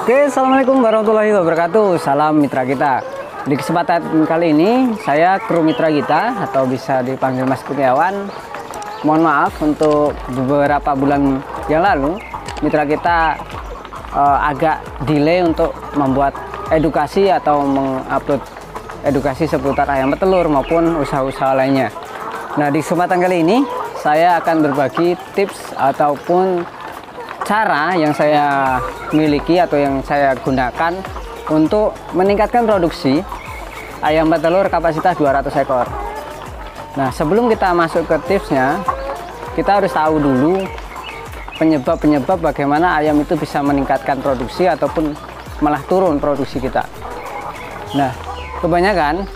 Oke, assalamualaikum warahmatullahi wabarakatuh. Salam mitra kita. Di kesempatan kali ini saya kru mitra kita atau bisa dipanggil Mas Kurniawan. Mohon maaf untuk beberapa bulan yang lalu mitra kita agak delay untuk membuat edukasi atau mengupload edukasi seputar ayam petelur maupun usaha-usaha lainnya. Nah, di kesempatan kali ini saya akan berbagi tips ataupun cara yang saya miliki atau yang saya gunakan untuk meningkatkan produksi ayam petelur kapasitas 200 ekor. Nah, sebelum kita masuk ke tipsnya, kita harus tahu dulu penyebab-penyebab bagaimana ayam itu bisa meningkatkan produksi ataupun malah turun produksi kita. Nah, kebanyakan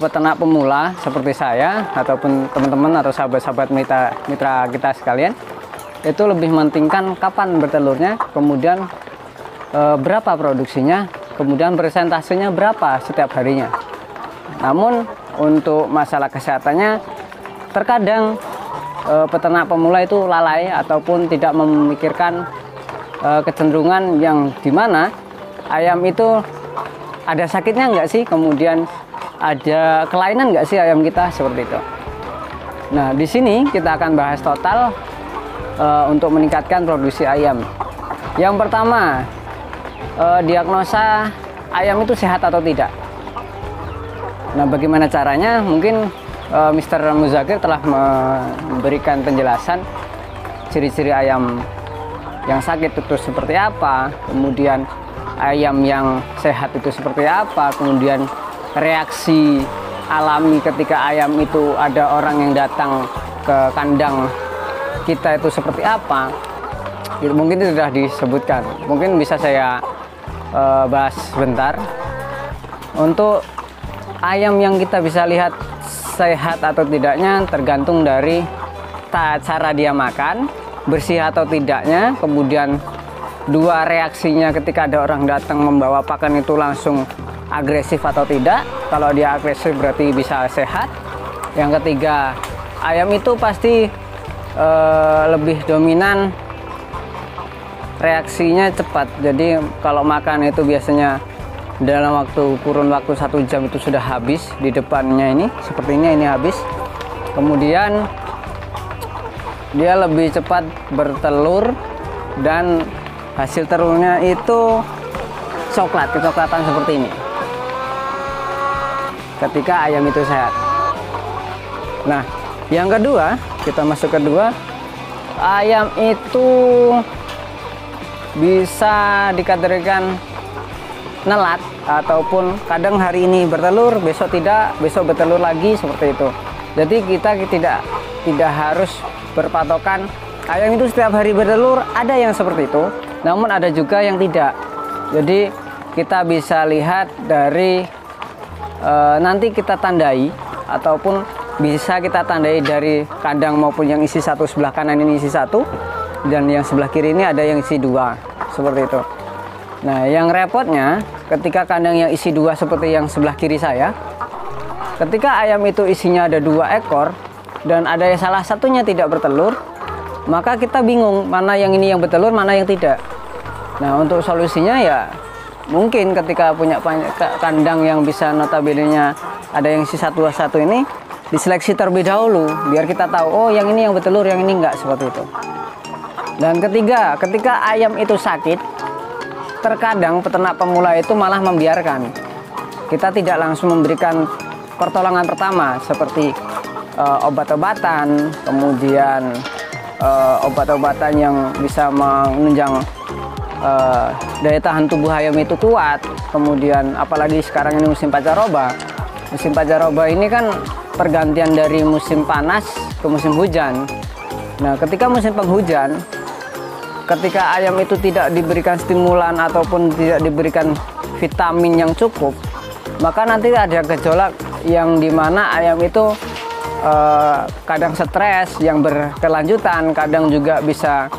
peternak pemula seperti saya ataupun teman-teman atau sahabat-sahabat mitra kita sekalian itu lebih mementingkan kapan bertelurnya, kemudian berapa produksinya, kemudian persentasenya berapa setiap harinya. Namun untuk masalah kesehatannya terkadang peternak pemula itu lalai ataupun tidak memikirkan kecenderungan yang dimana ayam itu ada sakitnya enggak sih, kemudian ada kelainan enggak sih ayam kita, seperti itu. Nah, di sini kita akan bahas total untuk meningkatkan produksi ayam. Yang pertama, diagnosa ayam itu sehat atau tidak. Nah, bagaimana caranya? Mungkin Mr. Muzakir telah memberikan penjelasan ciri-ciri ayam yang sakit itu seperti apa, kemudian ayam yang sehat itu seperti apa, kemudian reaksi alami ketika ayam itu ada orang yang datang ke kandang kita itu seperti apa. Itu mungkin sudah disebutkan, mungkin bisa saya bahas sebentar. Untuk ayam yang kita bisa lihat sehat atau tidaknya tergantung dari cara dia makan, bersih atau tidaknya, kemudian dua, reaksinya ketika ada orang datang membawa pakan itu langsung agresif atau tidak. Kalau dia agresif berarti bisa sehat. Yang ketiga, ayam itu pasti lebih dominan reaksinya cepat. Jadi kalau makan itu biasanya dalam kurun waktu 1 jam itu sudah habis di depannya. Ini sepertinya ini habis. Kemudian dia lebih cepat bertelur dan hasil telurnya itu kecoklatan seperti ini ketika ayam itu sehat. Nah, yang kedua, kita masuk kedua, ayam itu bisa dikategorikan nelat ataupun kadang hari ini bertelur, besok tidak, besok bertelur lagi, seperti itu. Jadi kita tidak harus berpatokan ayam itu setiap hari bertelur. Ada yang seperti itu, namun ada juga yang tidak. Jadi kita bisa lihat dari nanti kita tandai ataupun bisa kita tandai dari kandang maupun yang isi satu, sebelah kanan ini isi satu dan yang sebelah kiri ini ada yang isi dua, seperti itu. Nah, yang repotnya ketika kandang yang isi dua seperti yang sebelah kiri saya, ketika ayam itu isinya ada 2 ekor dan ada yang salah satunya tidak bertelur, maka kita bingung mana yang ini yang bertelur, mana yang tidak. Nah, untuk solusinya ya mungkin ketika punya kandang yang bisa notabene-nya ada yang isi 1-1 ini, diseleksi terlebih dahulu biar kita tahu, oh yang ini yang bertelur, yang ini enggak, seperti itu. Dan ketiga, ketika ayam itu sakit, terkadang peternak pemula itu malah membiarkan. Kita tidak langsung memberikan pertolongan pertama seperti obat-obatan, kemudian obat-obatan yang bisa menunjang daya tahan tubuh ayam itu kuat. Kemudian apalagi sekarang ini musim pancaroba. Musim pancaroba ini kan pergantian dari musim panas ke musim hujan. Nah, ketika musim penghujan, ketika ayam itu tidak diberikan stimulan ataupun tidak diberikan vitamin yang cukup, maka nanti ada gejolak yang dimana ayam itu kadang stres yang berkelanjutan, kadang juga bisa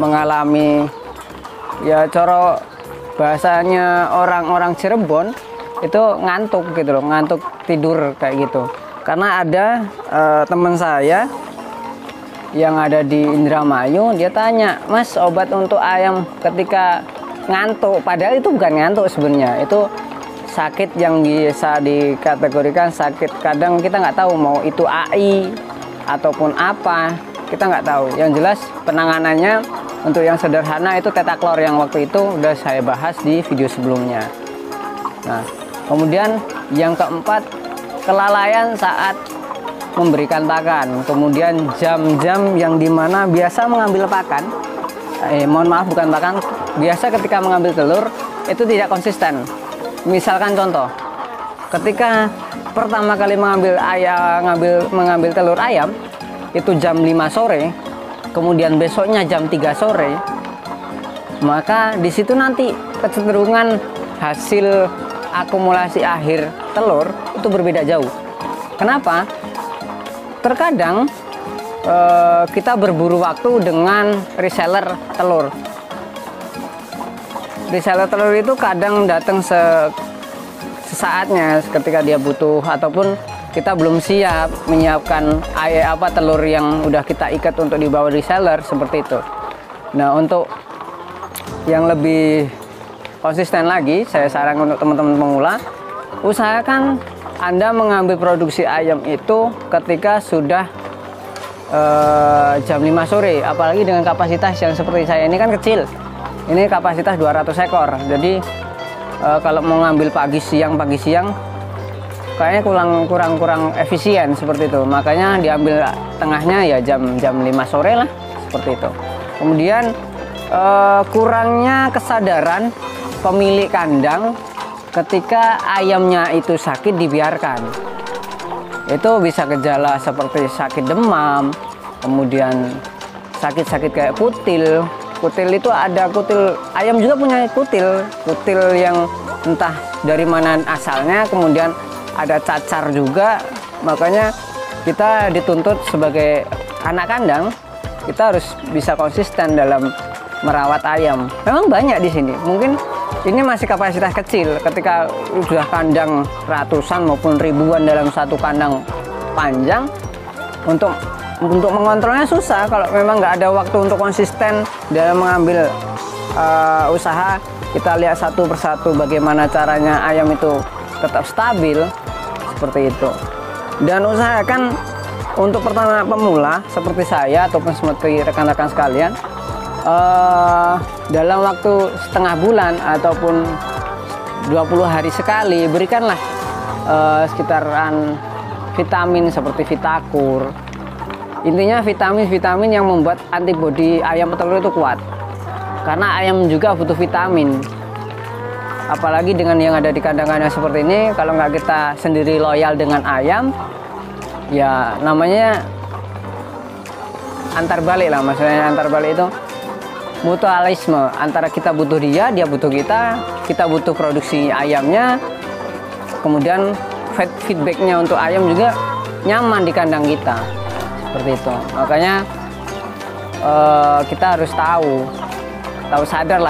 mengalami, ya coro bahasanya orang-orang Cirebon itu ngantuk gitu loh, ngantuk tidur kayak gitu. Karena ada teman saya yang ada di Indramayu, dia tanya, "Mas, obat untuk ayam ketika ngantuk, padahal itu bukan ngantuk sebenarnya, itu sakit yang bisa dikategorikan sakit. Kadang kita nggak tahu mau itu AI ataupun apa, kita nggak tahu. Yang jelas penanganannya untuk yang sederhana itu tetaklor yang waktu itu udah saya bahas di video sebelumnya. Nah, kemudian yang keempat, kelalaian saat memberikan pakan. Kemudian jam-jam yang dimana biasa mengambil pakan, mohon maaf bukan pakan, biasa ketika mengambil telur itu tidak konsisten. Misalkan contoh, ketika pertama kali mengambil telur ayam itu jam 5 sore, kemudian besoknya jam 3 sore, maka di situ nanti kecenderungan hasil akumulasi akhir telur itu berbeda jauh. Kenapa? Terkadang kita berburu waktu dengan reseller telur. Reseller telur itu kadang datang sesaatnya ketika dia butuh, ataupun kita belum siap menyiapkan telur yang udah kita ikat untuk dibawa reseller, seperti itu. Nah, untuk yang lebih konsisten lagi, saya sarankan untuk teman-teman pemula, usahakan Anda mengambil produksi ayam itu ketika sudah jam 5 sore, apalagi dengan kapasitas yang seperti saya ini kan kecil. Ini kapasitas 200 ekor. Jadi kalau mau ngambil pagi siang kayaknya kurang efisien seperti itu. Makanya diambil tengahnya ya jam 5 sore lah, seperti itu. Kemudian kurangnya kesadaran pemilik kandang ketika ayamnya itu sakit dibiarkan. Itu bisa gejala seperti sakit demam, kemudian sakit-sakit kayak kutil. Kutil itu ada kutil, ayam juga punya kutil yang entah dari mana asalnya, kemudian ada cacar juga. Makanya kita dituntut sebagai anak kandang, kita harus bisa konsisten dalam merawat ayam. Memang banyak di sini, mungkin ini masih kapasitas kecil. Ketika sudah kandang ratusan maupun ribuan dalam satu kandang panjang, untuk mengontrolnya susah. Kalau memang nggak ada waktu untuk konsisten dalam mengambil usaha, kita lihat satu persatu bagaimana caranya ayam itu tetap stabil, seperti itu. Dan usahakan untuk pertama pemula seperti saya ataupun seperti rekan-rekan sekalian, dalam waktu setengah bulan ataupun 20 hari sekali berikanlah sekitaran vitamin seperti Vitakur. Intinya vitamin-vitamin yang membuat antibodi ayam petelur itu kuat, karena ayam juga butuh vitamin. Apalagi dengan yang ada di kandang-kandang seperti ini, kalau nggak kita sendiri loyal dengan ayam, ya namanya antar balik lah. Maksudnya antar balik itu mutualisme, antara kita butuh dia butuh kita butuh produksi ayamnya, kemudian feedbacknya untuk ayam juga nyaman di kandang kita, seperti itu. Makanya kita harus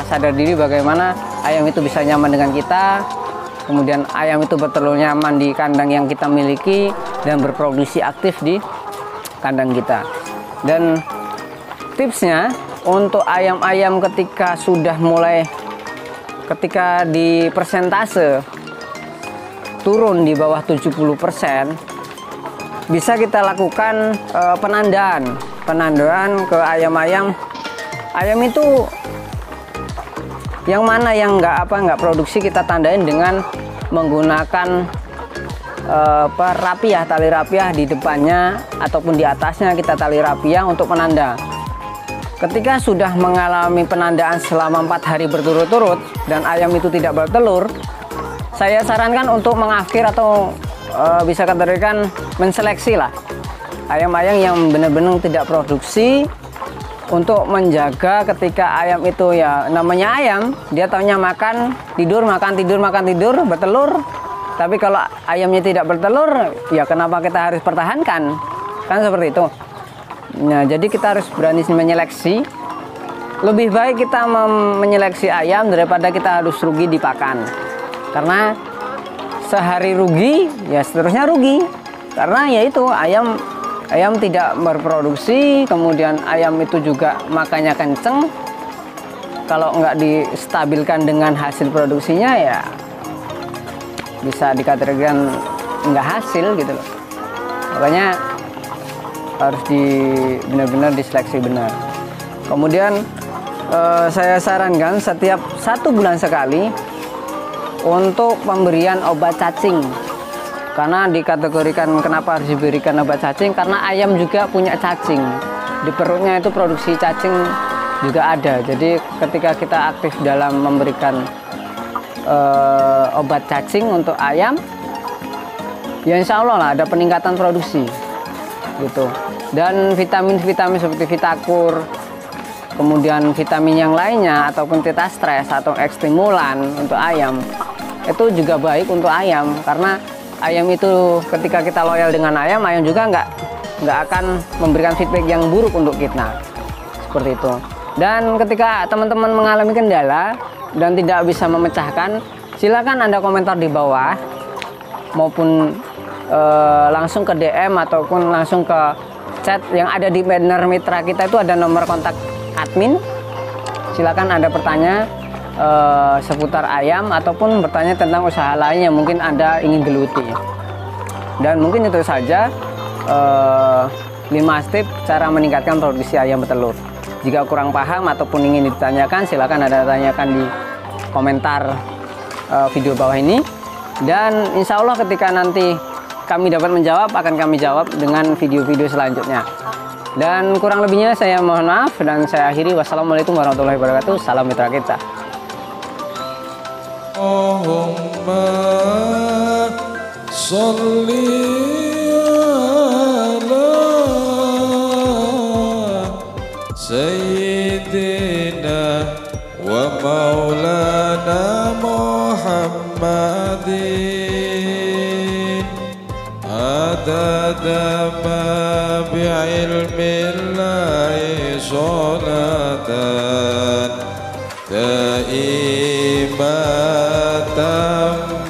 sadar diri bagaimana ayam itu bisa nyaman dengan kita, kemudian ayam itu betul nyaman di kandang yang kita miliki dan berproduksi aktif di kandang kita. Dan tipsnya untuk ayam-ayam ketika di persentase turun di bawah 70%, bisa kita lakukan penandaan ke ayam-ayam. Ayam itu yang mana yang nggak produksi, kita tandain dengan menggunakan tali rapiah di depannya ataupun di atasnya, kita tali rapiah untuk penanda. Ketika sudah mengalami penandaan selama 4 hari berturut-turut dan ayam itu tidak bertelur, saya sarankan untuk mengakhir atau bisa kategorikan menseleksi lah ayam-ayam yang benar-benar tidak produksi, untuk menjaga ketika ayam itu, ya namanya ayam, dia taunya makan tidur bertelur. Tapi kalau ayamnya tidak bertelur, ya kenapa kita harus pertahankan, kan seperti itu. Nah, jadi kita harus berani menyeleksi. Lebih baik kita menyeleksi ayam daripada kita harus rugi di pakan, karena sehari rugi ya seterusnya rugi, karena yaitu ayam tidak berproduksi, kemudian ayam itu juga makannya kenceng, kalau nggak distabilkan dengan hasil produksinya ya bisa dikategorikan nggak hasil gitu loh. Makanya harus benar-benar diseleksi benar. Kemudian saya sarankan setiap 1 bulan sekali untuk pemberian obat cacing. Karena dikategorikan kenapa harus diberikan obat cacing, karena ayam juga punya cacing. Di perutnya itu produksi cacing juga ada. Jadi ketika kita aktif dalam memberikan obat cacing untuk ayam, ya insya Allah lah ada peningkatan produksi gitu. Dan vitamin-vitamin seperti Vitakur, kemudian vitamin yang lainnya ataupun Titastres atau ekstimulan untuk ayam itu juga baik untuk ayam, karena ayam itu ketika kita loyal dengan ayam juga nggak akan memberikan feedback yang buruk untuk kita, seperti itu. Dan ketika teman-teman mengalami kendala dan tidak bisa memecahkan, silakan Anda komentar di bawah maupun langsung ke DM ataupun langsung ke chat yang ada di banner mitra kita. Itu ada nomor kontak admin. Silakan Anda bertanya seputar ayam ataupun bertanya tentang usaha lain yang mungkin Anda ingin geluti. Dan mungkin itu saja 5 tips cara meningkatkan produksi ayam betelur. Jika kurang paham ataupun ingin ditanyakan, silakan Anda tanyakan di komentar video bawah ini. Dan insya Allah ketika nanti kami dapat menjawab, akan kami jawab dengan video-video selanjutnya. Dan kurang lebihnya saya mohon maaf dan saya akhiri. Wassalamualaikum warahmatullahi wabarakatuh. Salam mitra kita. Allahumma sholli ala sayyidina wa maulana Muhammadin adada ma bi'ilmillahi sholatan daimatan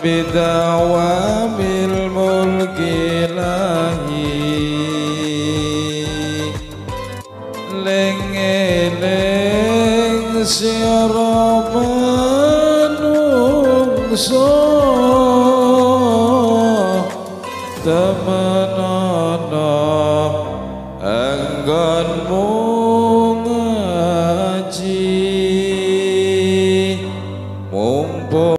bidawamil mulki lahi leng-eleng siara manungso temenana anggonmu